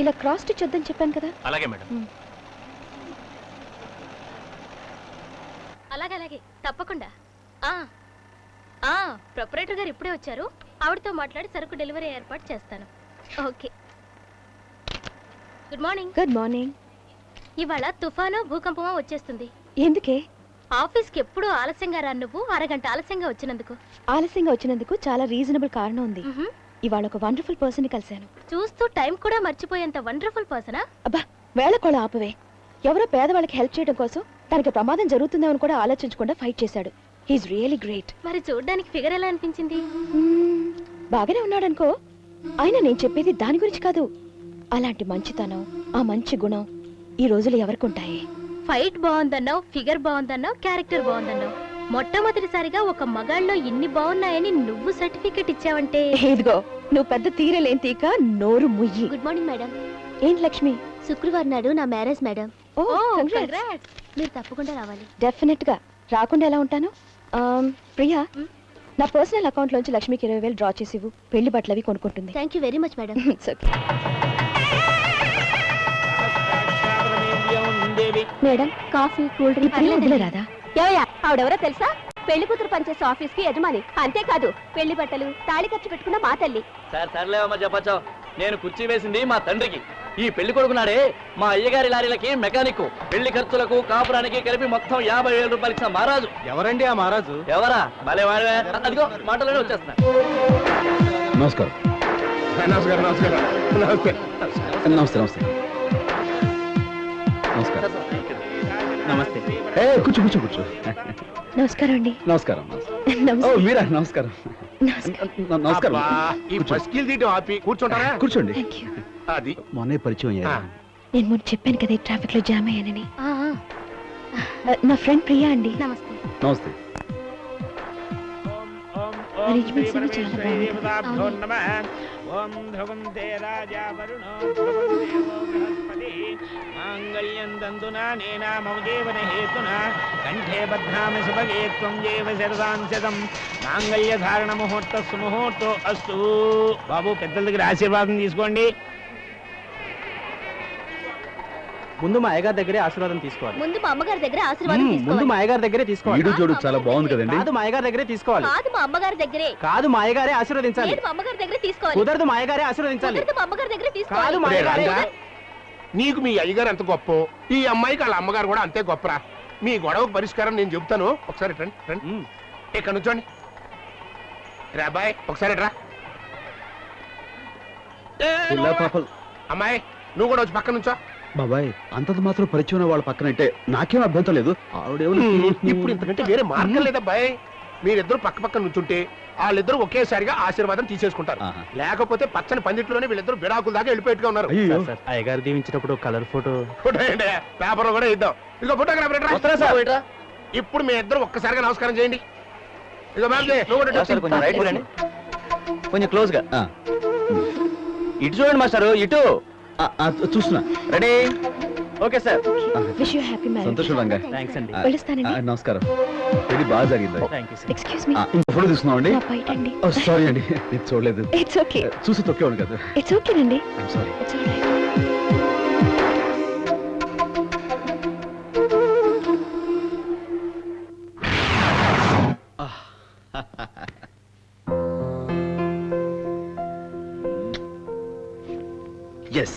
ఇలా cross stitch వద్దని చెప్పాను కదా. అలాగే మేడం. అలాగే తప్పకుండా. ప్రొపరేటర్ గారు ఇప్పుడే వచ్చారు. ఆవిడతో మాట్లాడి సరుకు డెలివరీ ఏర్పాటు చేస్తాను. Okay. Good morning. Good morning. ఇవాళ తుఫాను భూకంపమో వచ్చేస్తుంది. ఎందుకే? ఆఫీస్కి ఎప్పుడు ఆలస్యంగా రా నువ్వు, అరగంట ఆలస్యంగా వచ్చినందుకు చాలా రీజనబుల్ కారణం ఉంది. ఇవాళ ఒక వండర్ఫుల్ పర్సన్ ని కలిశాను. చూస్తూ టైం కూడా మర్చిపోయేంత వండర్ఫుల్ పర్సనా? అబ్బా వేళకోళ ఆపవే. ఎవరో పేదవాళ్ళకి హెల్ప్ చేయడం కోసం తనకి ప్రమాదం జరుగుతుందేమని కూడా ఆలోచించకుండా ఫైట్ చేశాడు. He is really great. మరి చూడడానికి ఫిగర్ ఎలా అనిపించింది? బాగానే ఉన్నాడనుకో. అయినా నేను చెప్పేది దాని గురించి కాదు. అలాంటి మంచితనం, ఆ మంచి గుణం ఈ రోజులు ఎవరికుంటాయి? ఫైట్ బాగుందన్నావు, ఫిగర్ బాగుందన్నావు, క్యారెక్టర్ బాగుందన్నావు. మొట్టమొదటిసారిగా ఒక మగాళ్ళలో ఇన్ని బాగున్నాయని నువ్వు సర్టిఫికెట్ ఇచ్చావంటే. ఇదిగో నువ్వు పెద్ద తీరలేని తీక నోరు ముయ్యి. Good morning madam. ఏంటి లక్ష్మి? శుక్రవారం నాడు నా మ్యారేజ్ మేడం. కంగ్రాట్స్. మీరు తప్పకుండా రావాలి. డెఫినెట్ గా రాకుండా ఎలా ఉంటాను? ప్రియా, నా పర్సనల్ అకౌంట్ లోంచి లక్ష్మికి 20,000 డ్రా చేసి ఇవ్వు. పెళ్లి బట్టలు అవి కొనుక్కుంటుంది. Thank you very much madam. Madam coffee cool drink రాదా? ఆవిడెవరో తెలుసా? పెళ్లి కూతురు పనిచేసే ఆఫీస్ కి యజమాని. అంతేకాదు పెళ్లి బట్టలు తాళి ఖర్చు పెట్టుకున్న మా తల్లి. సర్లేవమ్మా చెప్పచ్చా. నేను కుర్చీ వేసింది మా తండ్రికి. ఈ పెళ్లి కొడుకున్నాడే మా అయ్యగారి లారీలకి మెకానిక్. పెళ్లి ఖర్చులకు కాపురానికి కలిపి మొత్తం 50,000 రూపాయలు ఇచ్చిన మహారాజు. ఎవరండి ఆ మహారాజు? ఎవరా భలే వాడే. అదిగో మాటలోనే వచ్చేస్తున్నా. నమస్కారం. నమస్కారం. నమస్తే. కూర్చో. నమస్కారం అండి. నమస్కారం. మీరా? నమస్కారం. కూర్చోండి. అది మొన్నే పరిచయం అయ్యారు. నేను ముందు చెప్పాను కదా ట్రాఫిక్ లో జామ్ అయ్యానని. నా ఫ్రెండ్ ప్రియా అండి. నమస్తే. నమస్తే. అరేంజ్మెంట్స్ అన్ని చాలా బాగున్నాయి. ఓం ధ్రువం తే రాజా వరుణో ధ్రువం దేవో బృహస్పతి మాంగళ్యం దంతునా నేనా మమ జీవన హేతునా కంఠే బధ్నామి సుభగే త్వం జీవ శరదాం శతం మాంగళ్య ధారణ ముహూర్త సుముహూర్తో అస్తు. బాబు పెద్దల దగ్గర ఆశీర్వాదం తీసుకోండి. ముందు మా అయ్యగారి దగ్గరే ఆశీర్వాదం తీసుకోవాలి. ముందు మా అమ్మగారి దగ్గర ఆశీర్వాదం ముందు తీసుకోవాలి. మా అయ్యగారి దగ్గరే తీసుకోవాలి. వీడు చూడు చాలా బాగుంది కదండి. కాదు మా అయ్యగారి దగ్గరే తీసుకోవాలి. కాదు మా అమ్మగారి దగ్గరే. కాదు మా అయ్యగారే ఆశీర్వదించాలి. లేదు మా అమ్మగారి దగ్గర తీసుకోవాలి. కుదరదు మా అయ్యగారే ఆశీర్వదించాలి. కుదరదు మా అమ్మగారి దగ్గర కాదు తీసుకోవాలి. మా అయ్యగారే. నీకు మీ అయ్యగారు ఎంత గొప్ప, ఈ అమ్మాయికి వాళ్ళ అమ్మగారు కూడా అంతే గొప్పరా. మీ గొడవ పరిష్కారం నేను చెబుతాను. ఒకసారి రండి. ఇక్కడ నుంచోండి. రా అబ్బాయి ఒకసారి రా. అమ్మాయి నువ్వు కూడా వచ్చి పక్క నుంచో. బాబాయ్ అంతది మాత్రం పరిచయం వాళ్ళ పక్కనంటే నాకేం అభ్యంతరం లేదు. ఇప్పుడు ఇంతకంటే వేరే మార్గం లేదబ్బాయి. మీరిద్దరు పక్క పక్క నుంచుంటే వాళ్ళిద్దరు ఒకేసారిగా ఆశీర్వాదం తీసేసుకుంటారు. లేకపోతే పచ్చని పందిట్లోనే వీళ్ళిద్దరు విడాకుల దాకా వెళ్ళిపోయేట్టుగా ఉన్నారు. అయ్యగారు దీవించినప్పుడు కలర్ ఫోటో పేపర్ కూడా ఇద్దాం. ఇదిగో ఫోటోగ్రాఫర్ ఇప్పుడు మీ ఇద్దరు ఒక్కసారిగా నమస్కారం చేయండి. ఇదిగో మ్యామ్ కొంచెం క్లోజ్ గా ఇటు చూడండి మాస్టారు. ఇటు చూస్తున్నా. Ready? Okay sir. Wish you happy marriage. సంతోషం రంగా. థ్యాంక్స్ అండి. పిలుస్తానండి. నమస్కారం. ఇది బాగా జరిగింది. Excuse me. ఇంకో ఫోటో తీసుకున్నాం అండి. నా బయట అండి. సారీ అండి నేను చూడలేదు. It's okay. చూసి తొక్కేవాడు కదా. ఇట్స్ ఓకే నండి. I'm sorry. It's alright. Yes.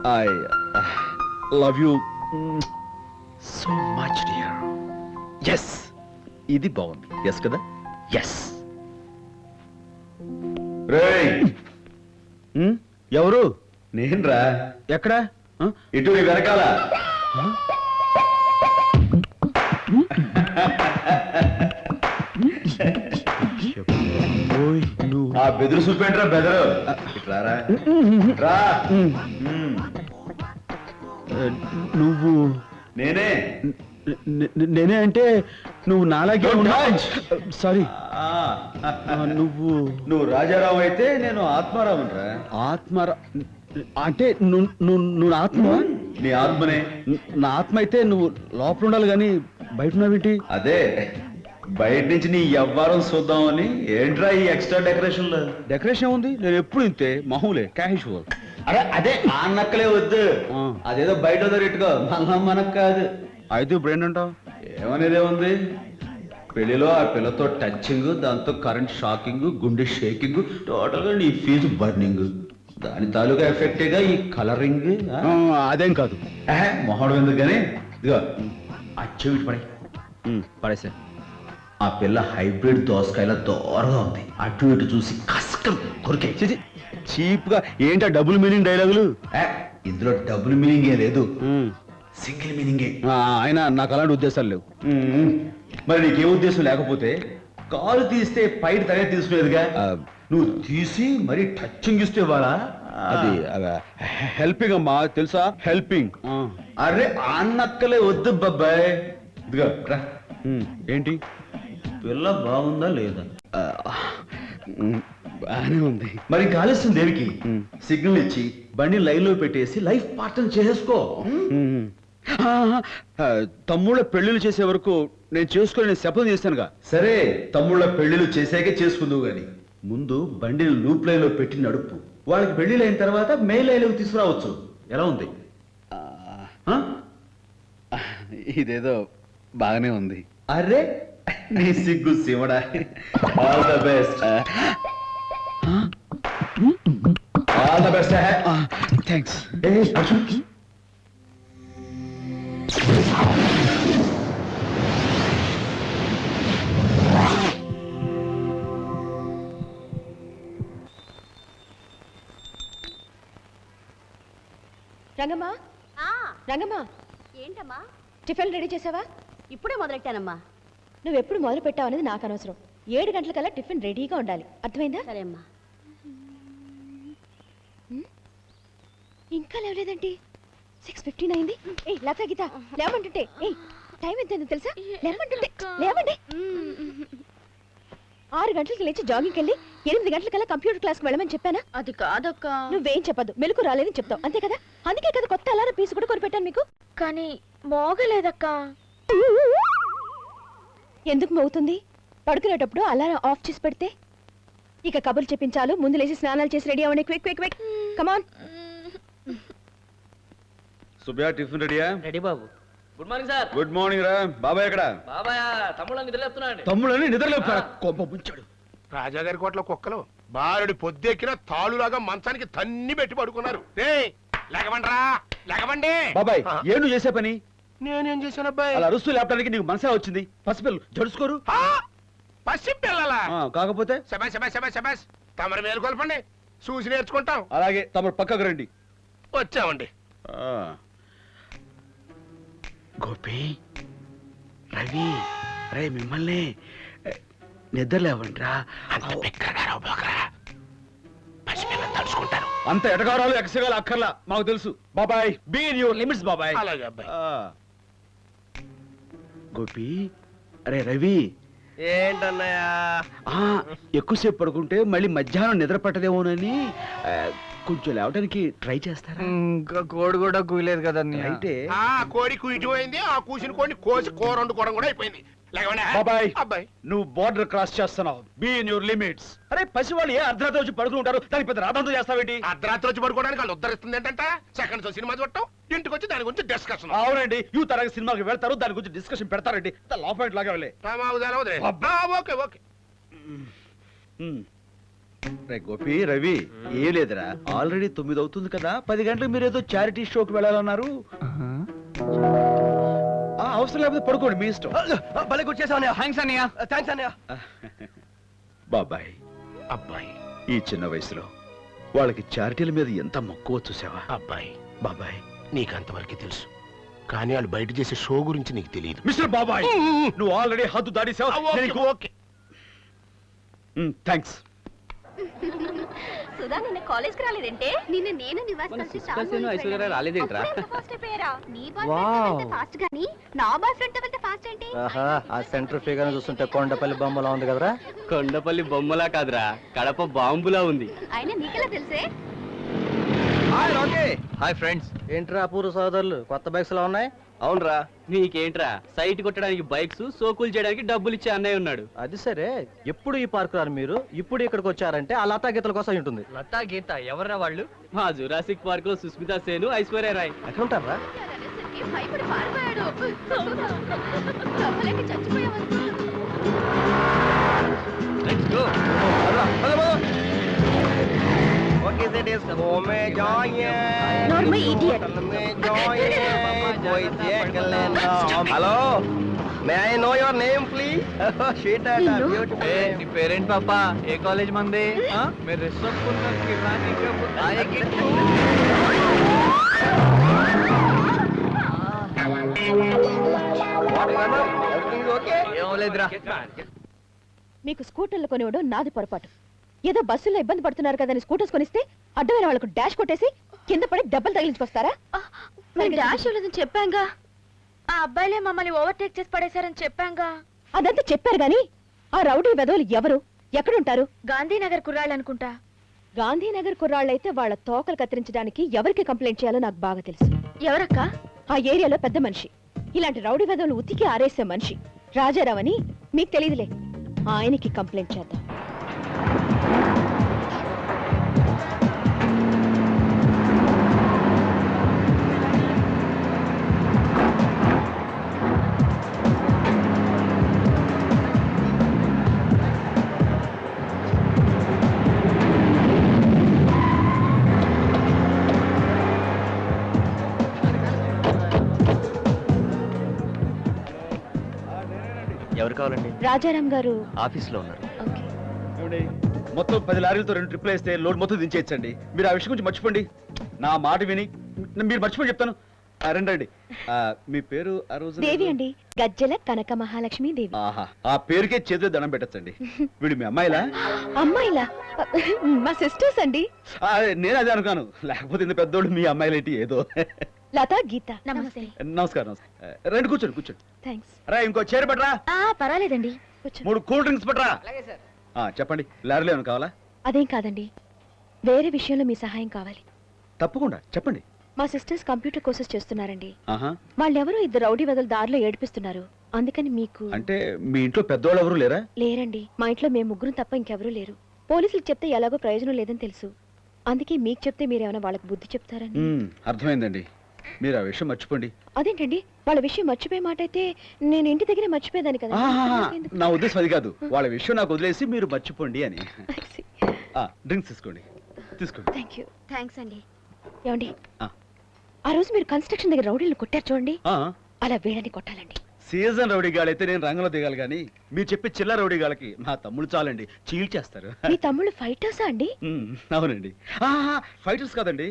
I love you so much, dear. Yes. ఇది బాగుంది. ఎస్ కదా? ఎస్. రేయ్ ఎవరు? నేనురా. ఎక్కడ? ఇటు వెనకాల. ఆ బెదురు చూపేంట్రా బెదరు. ఇట్లారా రా. నువ్వు నేనే అంటే నువ్వు నాలాగే సారీ. నువ్వు రాజారావు అయితే నేను ఆత్మారావు రా. అంటే నువ్వు ఆత్మ. నీ ఆత్మనే. నా ఆత్మ అయితే నువ్వు లోపల ఉండాలి కానీ బయట ఉన్నావేంటి? అదే బయట నుంచి నీ ఎవ్వరం చూద్దామని. ఏంట్రా ఈ ఎక్స్ట్రా డెకరేషన్? డెకరేషన్ ఉంది. నేను ఎప్పుడు ఇంతే మామూలే క్యాషువల్. అరే అదే ఆ నక్కలే వద్దు అదేదో బయట వదిలిట్టుకో మనకు కాదు. అయితే ఇప్పుడు ఏంటంటావు? ఏమనేదే ఉంది, పెళ్లిలో ఆ పిల్లతో టచింగ్, దాంతో కరెంట్ షాకింగ్, గుండె షేకింగ్, టోటల్ గా నీ ఫీజు బర్నింగ్, దాని తాలూకా ఎఫెక్టేగా ఈ కలరింగ్. అదేం కాదు మొహం ఎందుకు కానీ ఇదిగో అచ్చు పడే పడేసా. ఆ పిల్ల హైబ్రిడ్ దోసకాయల దూరంగా ఉంది, అటు ఇటు చూసి కష్టం కొరికే. చీప్ గా ఏంటా డబుల్ మీనింగ్ డైలాగులు? ఇందులో డబుల్ మీనింగ్ ఏ లేదు, సింగిల్ మీనింగే. అయినా నాకు అలాంటి ఉద్దేశాలు లేవు. మరి నీకే ఉద్దేశం లేకపోతే కాలు తీస్తే పైన తనే తీసుకునేదిగా, నువ్వు తీసి మరి టచింగ్ ఇస్తే వాళ్ళ అది హెల్పింగ్ అమ్మా, తెలుసా? హెల్పింగ్. అరే అన్నక్కలే వద్దు బాబాయ్. ఇదిగా రా. ఏంటి పిల్ల బాగుందా లేదా? బాగానే ఉంది. మరి కాలుస్తుంది దేనికి? సిగ్నల్ ఇచ్చి బండి లైన్ లో పెట్టేసి లైఫ్ పార్ట్నర్ చేసుకో. తమ్ముళ్ళ పెళ్లిళ్ళు చేసే వరకు నేను చేసుకుని నేను శపథం చేశానుగా. సరే తమ్ముళ్ళ పెళ్లిళ్ళు చేసాకే చేసుకుందువు గాని ముందు బండిని లూప్ లైన్ లో పెట్టి నడుపు. వాళ్ళకి పెళ్లిళ్ళు అయిన తర్వాత మెయిన్ లైన్ లోకి తీసుకురావచ్చు. ఎలా ఉంది? ఇదేదో బాగానే ఉంది. అరే నీ సిగ్గు శివడా. All the best. All the best. Thanks. Rangamma, Rangamma, ఏంటమ్మా? టిఫిన్ రెడీ చేసావా? ఇప్పుడే మొదలెట్టానమ్మా. నువ్వు ఎప్పుడు మొదలు పెట్టావు అనేది నాకు అనవసరం. 7 గంటలకల్లా టిఫిన్ రెడీగా ఉండాలి, అర్థమైందా? సరే అమ్మా. ఇంకా లేవలేదండి? 6:15 అయింది. ఏయ్ లతా గీత లేవమంటుంటే, ఏయ్ టైం ఎంత తెలుసా? లేవమంటుంటే లేవండి. 6 గంటలకి లేచి జాగింగ్కి వెళ్ళి 8 గంటలకల్లా కంప్యూటర్ క్లాస్కి వెళ్ళమని చెప్పానా? అది కాదక్క. నువ్వేం చెప్పదు, మెలకు రాలేదని చెప్తావు అంతే కదా. అందుకే కదా కొత్త అలారం పీసు కూడా కొనిపెట్టాను మీకు. కానీ మోగలేదక్క. ఎందుకు మోగుతుంది? పడుకునేటప్పుడు అలారం ఆఫ్ చేసి పెడితే. ఇక కబుర్లు చెప్పించాలు, ముందు లేచి స్నానాలు చేసి రెడీ అవ్వండి. Quick quick quick come on. Subbayya tiffin రెడీయా? రెడీ బాబు. Good morning sir. Good morning రా. బాబాయ్ ఎక్కడ? బాబాయ్ తమ్ముళ్ళని నిద్రలేపుతున్నాడు. తమ్ముడని నిద్రలేపుతారా? కొంప ముంచాడు. రాజాగారి కోట్ల కుక్కలు బాలుడి పొద్దెక్కిన తాళులాగా మంచానికి తన్ని పెట్టి పడుకున్నారు. లేకమండ్రా, లేకమండి. బాబాయ్ ఏం నువ్వు చేసే పని? నేనేం చేశాను అబ్బాయి? అలా అరుస్తూ లేపడానికి నీకు మనసే వచ్చింది. పసిపిల్లలు జడుసుకోరు. పసి పిల్లలా? కాకపోతే శబాష్ శబాష్ శబాష్ శబాష్. తమరు మేలుకొల్పండి, చూసి నేర్చుకుంటాం. అలాగే తమరు పక్కకు రండి. వచ్చామండి. గోపి, రవి, రే మిమ్మల్ని నిద్ర లేవంట్రా. తడుచుకుంటాను. అంత ఎటగారాలు ఎక్సగాలు అక్కర్లా, మాకు తెలుసు. బాబాయ్ బీ ఇన్ యువర్ లిమిట్స్ బాబాయ్. అలాగే అబ్బాయి. గోపి, అరే రవి. ఏంటన్నయ్యా? ఎక్కువసేపు పడుకుంటే మళ్ళీ మధ్యాహ్నం నిద్ర పట్టదేమోనని కొంచెం లేవడానికి ట్రై చేస్తారా? ఇంకా కోడి కూడా కూయలేదు కదా అయితే ఆ కోడి కూయిపోయింది, ఆ కూసిన కోడిని కోసి కూర వండుకోవడం కూడా అయిపోయింది. బాబాయ్ అబ్బాయి నువ్వు బోర్డర్ క్రాస్ చేస్తున్నావు. Be in your limits. అరే పసి వాళ్ళు ఏ అర్ధరాత్రి వచ్చి పడుకుని ఉంటారు, దానికి పెద్ద రాదంతో చేస్తావేంటి? అర్ధరాత్రి వచ్చి పడుకోవడానికి వాళ్ళు ఉద్ధరిస్తుంది ఏంటంట? సెకండ్ షో సినిమా చూడటం, ఇంటికి వచ్చి దాని గురించి డిస్కషన్. అవునండి, యూ తరగతి సినిమాకి వెళ్తారు, దాని గురించి డిస్కషన్ పెడతారండి. లా పాయింట్ లాగా వెళ్ళే. Okay okay. రే గోపి, రవి, ఏం లేదురా, ఆల్రెడీ 9 అవుతుంది కదా. 10 గంటలకు మీరు ఏదో చారిటీ షోకి వెళ్ళాలన్నారు. అవసరం లేకపోతే పడుకోండి, మీ ఇష్టం. బాబాయ్ అబ్బాయి ఈ చిన్న వయసులో వాళ్ళకి చారిటీల మీద ఎంత మక్కువ చూసావా? అబ్బాయి బాబాయ్ నీకంతవరకు తెలుసు, కానీ వాళ్ళు బయట చేసే షో గురించి నీకు తెలియదు. మిస్టర్ బాబాయ్ నువ్వు ఆల్రెడీ హద్దు దాటేసావు. థ్యాంక్స్. సుధా నిన్న కాలేజ్కి రాలేదంటే? నిన్న నేను రాలేదేంట్రా? నీ బాయ్ ఫ్రెండ్ ఫాస్ట్ గానీ నా బాయ్ ఫ్రెండ్ తో వెళ్తే ఫాస్ట్ ఏంటి? ఆ సెంటర్ ఫిగర్ చూస్తుంటే కొండపల్లి బొమ్మలా ఉంది కదరా? కొండపల్లి బొమ్మలా కాదురా, కడప బాంబులా ఉంది. అయినా నీకెలా తెలుసే? Hi Rocky. Hi friends. ఏంట్రా అపూర్వ సోదరులు కొత్త బైక్స్ లో ఉన్నాయి? అవునరా, నీకేంట్రా సైట్ కొట్టడానికి బైక్స్, సోకులు చేయడానికి డబ్బులు ఇచ్చే అన్నయ్య ఉన్నాడు. అది సరే, ఎప్పుడు ఈ పార్క్ రారు మీరు, ఇప్పుడు ఇక్కడికి వచ్చారంటే ఆ లతా గీతల కోసం ఉంటుంది. లతా గీత ఎవర్రా వాళ్ళు? మా జురాసిక్ పార్క్ లో సుస్మితా సేను, ఐశ్వర్య రాయ్. ఎక్కడ ఉంటారా? భయపడి పారిపోయాడు. నవ్వలేక చచ్చిపోయావనుకో. Let's go. Normal idiot. Hello, may I know your name please? నీ పేరేంటి పాపా? ఏ కాలేజ్ మంది? మీరు ఏం లేదురా. మీకు స్కూటర్లు కొనివ్వడం నాది పొరపాటు. ఏదో బస్సుల్లో ఇబ్బంది పడుతున్నారు కదని స్కూటర్స్ కొనిస్తే అడ్డమైన వాళ్ళకు డాష్ కొట్టేసి కింద పడి దెబ్బలు తగిలించుకొస్తారా? మరి డాష్ ఇవ్వలేదని చెప్పాంగా. ఆ అబ్బాయిలే మమ్మల్ని ఓవర్టేక్ చేసి పడేశారని చెప్పాంగా. అదంతా చెప్పారు గాని ఆ రౌడీ వెధవులు ఎవరు, ఎక్కడుంటారు? గాంధీనగర్ కుర్రాళ్ళు అనుకుంటా. గాంధీనగర్ కుర్రాళ్ళైతే వాళ్ళ తోకలు కత్తిరించడానికి ఎవరికి కంప్లైంట్ చేయాలో నాకు బాగా తెలుసు. ఎవరక్క? ఆ ఏరియాలో పెద్ద మనిషి, ఇలాంటి రౌడీ వెధవులు ఉతికి ఆరేసే మనిషి రాజారావు అని. మీకు తెలియదులే, ఆయనకి కంప్లైంట్ చేద్దాం. ఎవరు కావాలండి? రాజారాం గారు ఆఫీస్ లో ఉన్నారు. ఓకే. ఏమండి, మొత్తం 10 లారీలతో 2 ట్రిప్లు వేస్తే లోడ్ మొత్తం దించేయచ్చండి. మీరు ఆ విషయం గురించి మర్చిపోండి. నా మాట విని మీరు మర్చిపోయి చెప్తాను. రండి. మీ పేరు ఆ రోజు? దేవి అండి, గజ్జల కనక మహాలక్ష్మి దేవి. ఆహా, ఆ పేరుకే చేతిలో దండం పెట్టచ్చండి. వీడు మీ అమ్మాయిలా? అమ్మాయిలా? మా సిస్టర్స్ అండి. నేను అదే అనుకున్నాను, లేకపోతే ఇంత పెద్దోళ్ళు మీ అమ్మాయిలేంటి ఏదో. లతా గీత. నమస్తే. నమస్కారం. రండి, కూర్చోండి. థ్యాంక్స్. రా, ఇంకో చైర్ పట్రా. పర్వాలేదండి. 3 కూల్ డ్రింక్స్ పట్రా. చెప్పండి, లారీలో ఏమైనా కావాలా? అదేం కాదండి, వేరే విషయంలో మీ సహాయం కావాలి. తప్పకుండా చెప్పండి. మా సిస్టర్స్ కంప్యూటర్ కోర్సెస్ చేస్తున్నారండి. ఆహా, వాళ్ళెవరో 2 రౌడీ వెదలు దారిలో ఏడిపిస్తున్నారు. అందుకని మీకు. అంటే మీ ఇంట్లో పెద్దవాళ్ళు ఎవరు లేరా? లేరండి, మా ఇంట్లో మేము ముగ్గురం తప్ప ఇంకెవరూ లేరు. పోలీసులకు చెప్తే ఎలాగో ప్రయోజనం లేదని తెలుసు. అందుకే మీకు చెప్తే మీరేమైనా వాళ్ళకి బుద్ధి చెప్తారని. అర్థమైందండి, మీరు ఆ విషయం మర్చిపోండి. అదేంటండి, వాళ్ళ విషయం మర్చిపోయే మాట అయితే నేను ఇంటి దగ్గర మర్చిపోయేదాన్ని కదా. నా ఉద్దేశం అది కాదు, వాళ్ళ విషయం నాకు వదిలేసి మీరు మర్చిపోండి అని. డ్రింక్స్ తీసుకోండి. Thank you. థ్యాంక్స్ అండి. ఏమండి, ఆ రోజు మీరు కన్స్ట్రక్షన్ దగ్గర రౌడీలు కొట్టారు చూడండి, ఆ, అలా వీళ్ళని కొట్టాలండి. సీజన్ రౌడీ గాళ్ళైతే నేను రంగంలో దిగాలి కానీ మీరు చెప్పే చిల్ల రౌడీ గాళ్ళకి మా తమ్ముడు చాలండి, చీల్చేస్తారు. మీ తమ్ముళ్ళు ఫైటర్సా అండి? అవునండి. ఫైటర్స్ కాదండి,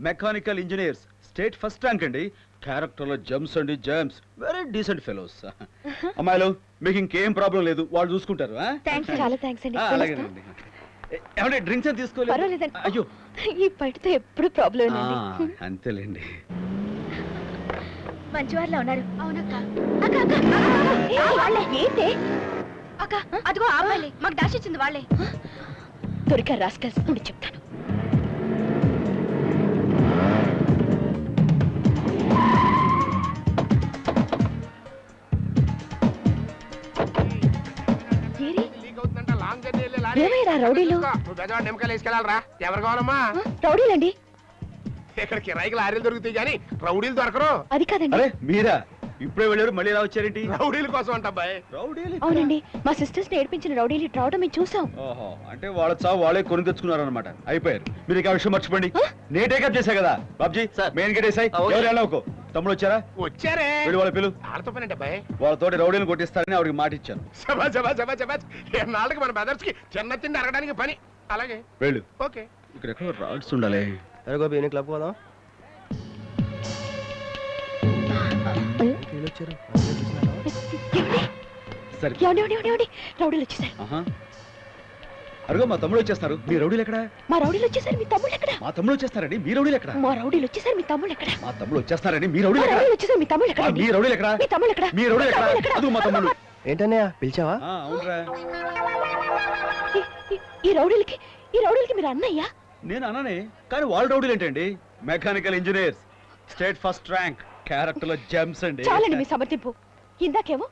mechanical engineers, state first rank అండి. క్యారెక్టర్ లో జమ్స్ అండి, జమ్స్, వెరీ డీసెంట్ ఫెలోస్. అమ్మాయిలు, మీకు ఇంకేం ప్రాబ్లం లేదు, వాళ్ళు చూసుకుంటారు. చాలా థ్యాంక్స్ అండి. అలాగేనండి. ఏమంటే డ్రింక్స్ అని తీసుకోలేదు? పర్వాలేదండి. అయ్యో, ఈ పైటతో ఎప్పుడు ప్రాబ్లం అండి. అంతేలేండి. మంచివారిలో ఉన్నారు. అవునక్క. ఏంటి అక్క, అదిగో ఆ అమ్మాయిలే, మాకు డాష్ ఇచ్చింది వాళ్ళే. దొరికారు రాస్కల్స్, ఉండి చెప్తాను. ఏమయ్యారా రౌడీలు? నిమ్మకాయలు వేసుకెళ్ళాలరా. ఎవరు కావాలమ్మా? రౌడీలండి. ఇక్కడ కిరాయికి లారీలు దొరుకుతాయి కానీ రౌడీలు దొరకరు. అది కాదండి. అరే మీరా, ఇప్పుడే వెళ్ళారు, మళ్ళీ ఎలా వచ్చారేంటి? రౌడీల కోసం అంట అబ్బాయి. రౌడీలు? అవునండి, మా సిస్టర్స్ ని ఏడిపించిన రౌడీలు ఇటు రావడం మేము చూసాం. ఓహో, అంటే వాళ్ళ చావు వాళ్ళే కొని తెచ్చుకున్నారు అనమాట. అయిపోయారు. మీరు ఇక ఆ విషయం మర్చిపోండి. నేను టేకప్ చేశా కదా బాబ్జీ, మెయిన్ గేట్ వేసాయి. ఎవరు వెళ్ళకు. తమ్ముడు వచ్చారా? వచ్చారే. వీళ్ళు వాళ్ళ పిలు. వాళ్ళతో పని అంటే అబ్బాయి, వాళ్ళతోటి రౌడీలు కొట్టిస్తారని ఆవిడకి మాట ఇచ్చాను. నాళ్ళకి మన బ్రదర్స్ కి చిన్న తిండి అరగడానికి పని. అలాగే వెళ్ళు. ఓకే. ఇక్కడ ఎక్కడో రాడ్స్ ఉండాలి. గోపి క్లబ్ పోదాం. సరే. రౌడీలు వచ్చేసారు. ఆహా, అరుగో మా తమ్ముడు వచ్చేస్తారు. మీ రౌడీలు ఎక్కడ? మా రౌడీలు వచ్చేసారు. మీ తమ్ముళ్ళు ఎక్కడ? మా తమ్ముడు వచ్చేస్తారండి. మీ రౌడీలు ఎక్కడ? మా రౌడీలు వచ్చేసారు. మీ తమ్ముళ్ళు ఎక్కడ? మా తమ్ముడు వచ్చేస్తారండి. మీ మా రౌడీలు ఎక్కడ? రౌడీలు వచ్చేసారు. మీ తమ్ముళ్ళు ఎక్కడ? మీ రౌడీలు ఎక్కడ? మీ తమ్ముళ్ళు ఎక్కడ? మీ రౌడీలు ఎక్కడ? అదుగో మా తమ్ముడు. ఏంటన్నయ్య పిలిచావా? అవునరా. ఈ రౌడీలకి మీరు అన్నయ్యా? నేను అన్నానే, కానీ వాళ్ళ రౌడీలు ఏంటండి? Mechanical engineers state first rank character లో జెమ్స్ అండి. చాలండి మీ సమర్థింపు. ఇందాకేమో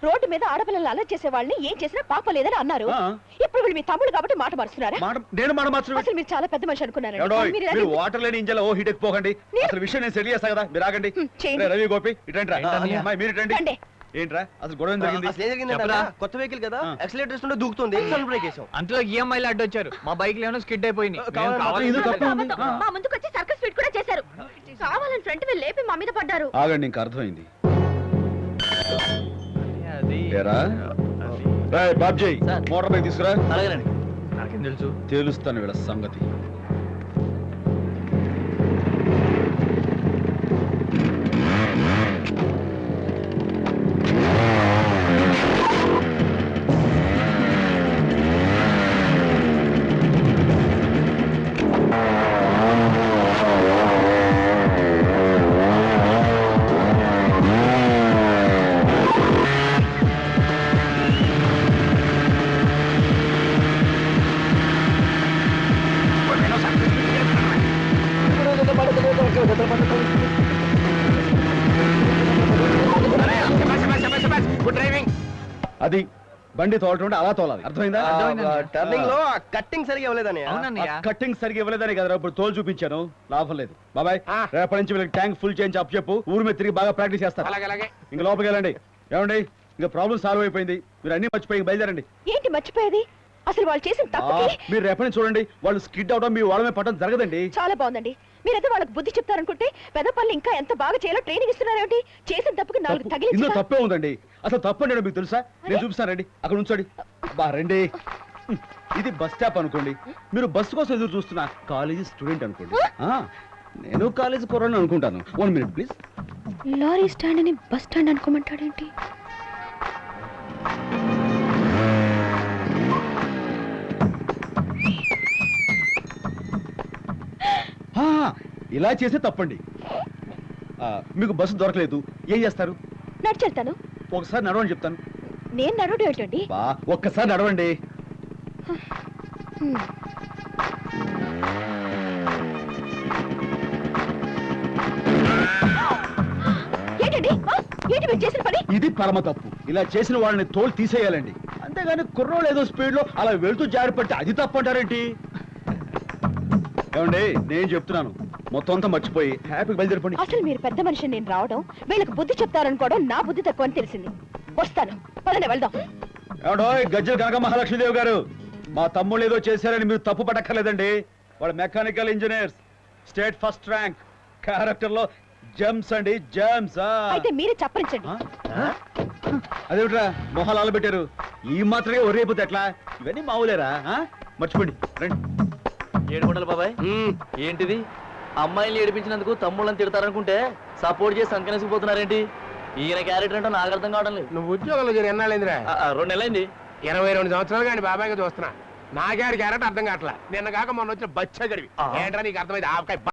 రోడ్డు మీద ఆడపిల్లలు అలర్ట్ చేసే వాళ్ళని ఏం చేసినా పాప లేదని అన్నారు. ఆ. ఇప్పుడు వీళ్ళు మీ తమ్ముడు కాబట్టి మాట మారుస్తున్నారా? నేను మాట మార్చడం అసలు మీరు చాలా పెద్ద మనిషి అనుకున్నారండి. ఎవడోయ్, మీరు మీరు ఇలా- వాటర్ లేని ఇంజన్ ఓ హీట్ ఎక్కిపోకండి. అసలు విషయం నేను సెటిల్ చేస్తా కదా, మీరు ఆగండి. చేయండి. రే, రవి గోపి ఇటండి రా. ఏంటన్నయ్య? అమ్మాయి, మీరు ఇటండి. రండి. ఏంట్రా అసలు గొడవ ఏం జరిగింది? అసలు ఏం జరిగిందంటే చెప్పరా? కొత్త వెహికల్ కదా, ఆ. యాక్సిలేటర్ ఇస్తుంటే దూకుతుంది, సడన్ బ్రేక్ వేసాం. అంతలో ఈఎంఐలు అడ్డొచ్చారు, మా బైక్ ఏమైనా స్కిడ్ అయిపోయింది. కావాలని మాత్రం ఇందులో తప్పే ఉంది. ఆ. మా ముందుకు వచ్చి సర్కస్ ఫిట్ కూడా చేశారు. కావాలని ఫ్రంట్ వీల్ లేపి మా మీద పడ్డారు. ఆగండి, ఇంకా అర్థమైంది. అది ఏరా? రేయ్, బాబ్జీ సార్. మోటార్ బైక్ తీసుకురా. అలాగేనండి. నాకేం తెలుసు. తెలుస్తాను వీళ్ళ సంగతి. Good driving. అది బండి తోలటం అలా తోలాలి, అర్థమైందా? టర్నింగ్ లో కట్టింగ్ సరిగా ఇవ్వలేదన్నయ్య. అవునన్నయ్య. కట్టింగ్ సరిగ్గా ఇవ్వలేదని కదా ఇప్పుడు తోలు చూపించాను, లాభం లేదు. బాబాయ్ ఆ. రేపటి నుంచి వీళ్ళకి ట్యాంక్ ఫుల్ చేయించి అప్పు చెప్పు, ఊరు మీద తిరిగి బాగా ప్రాక్టీస్ చేస్తారు. అలాగే ఇంకా లోపలికి వెళ్ళండి. ఏమండి, ఇంకా ప్రాబ్లం సాల్వ్ అయిపోయింది, మీరు అన్ని మర్చిపోయి ఇంక బయలుదేరండి. ఏంటి మర్చిపోయేది? అసలు వాళ్ళు చేసిన ఆ, తప్పుకి మీరు రేపటి నుంచి చూడండి, వాళ్ళు స్కిడ్ అవడం మీ వాళ్ళ మీద పట్టడం జరగదండి. చాలా బాగుందండి. మీరైతే వాళ్ళకి బుద్ధి చెప్తారనుకుంటే పెద్ద పనులు ఇంకా ఎంత బాగా చేయాలో ట్రైనింగ్ ఇస్తున్నారేమిటి? చేసిన తప్పుకి నాలుగు ఇందులో తగిలించి తప్పే ఉందండి. అసలు తప్పండి మీకు తెలుసా? నేను చూపిస్తానండి, అక్కడ ఉంచండి. బా రండి. ఇది బస్ స్టాప్ అనుకోండి, మీరు బస్సు కోసం ఎదురు చూస్తున్నా కాలేజీ స్టూడెంట్ అనుకోండి. ఆ, నేను కాలేజీ కుర్రాడిని అనుకుంటాను. 1 minute ప్లీజ్. లారీ స్టాండ్ అని బస్ స్టాండ్ అనుకోమంటాడేంటి? ఆ, ఇలా చేస్తే తప్పండి. మీకు బస్సు దొరకలేదు, ఏం చేస్తారు? నడిచెళ్తాను. ఒకసారి నడవండి చెప్తాను. నేను నడవడం ఏంటండి? బా ఒక్కసారి నడవండి. హ్మ్. ఏంటండి? ఏంటి మీరు చేసిన పని? ఇది పరమ తప్పు. ఇలా చేసిన వాళ్ళని తోలు తీసేయాలండి. అంతేగాని కుర్రోళ్ళు ఏదో స్పీడ్ లో అలా వెళ్తూ జారి పడితే అది తప్పంటారేంటి? ఏమండి, నేను చెప్తున్నాను, మొత్తం అంతా మర్చిపోయి హ్యాపీగా బయలుదేరిపోండి. అసలు మీరు పెద్ద మనిషి, నేను రావడం వీళ్ళకి బుద్ధి చెప్తారనుకోవడం నా బుద్ధి తక్కువ అని తెలిసింది. వస్తాను, పదండి వెళ్దాం. ఏమండో గజ్జల కనక మహాలక్ష్మీదేవి గారు, మా తమ్ముళ్ళు ఏదో చేశారని మీరు తప్పు పడక్కర్లేదండి. వాళ్ళు mechanical engineers, state first rank, character లో జెమ్స్ అండి, జెమ్స్. అయితే మీరే చప్పరించండి. అదేమిట్రా మొహాలు ఆలబెట్టారు? ఈ మాత్రమే ఒరేపోతే ఎట్లా? ఇవన్నీ మావులేరా? మర్చిపోండి, రండి. 700 బాబాయ్. ఏంటిది? అమ్మాయిని ఏడిపించినందుకు తమ్ముళ్ళని తిడతారనుకుంటే సపోర్ట్ చేసి సంకనేసిపోతున్నారేంటి? ఈయన క్యారెక్టర్ అంటే నాకు అర్థం కావడం లేదు. నువ్వు ఉద్యోగంలో చేరి ఎన్నాళ్ళైందిరా? 2 నెలలైంది. 22 సంవత్సరాలు కానీ బాబాయ్గా చూస్తున్నా. నాకేడు క్యారెక్టర్ అర్థం కావట్లా. నిన్న కాక మొన్న వచ్చిన బచ్చ గడివి ఏంట్రా నీకు అర్థమైంది? ఆవకాయ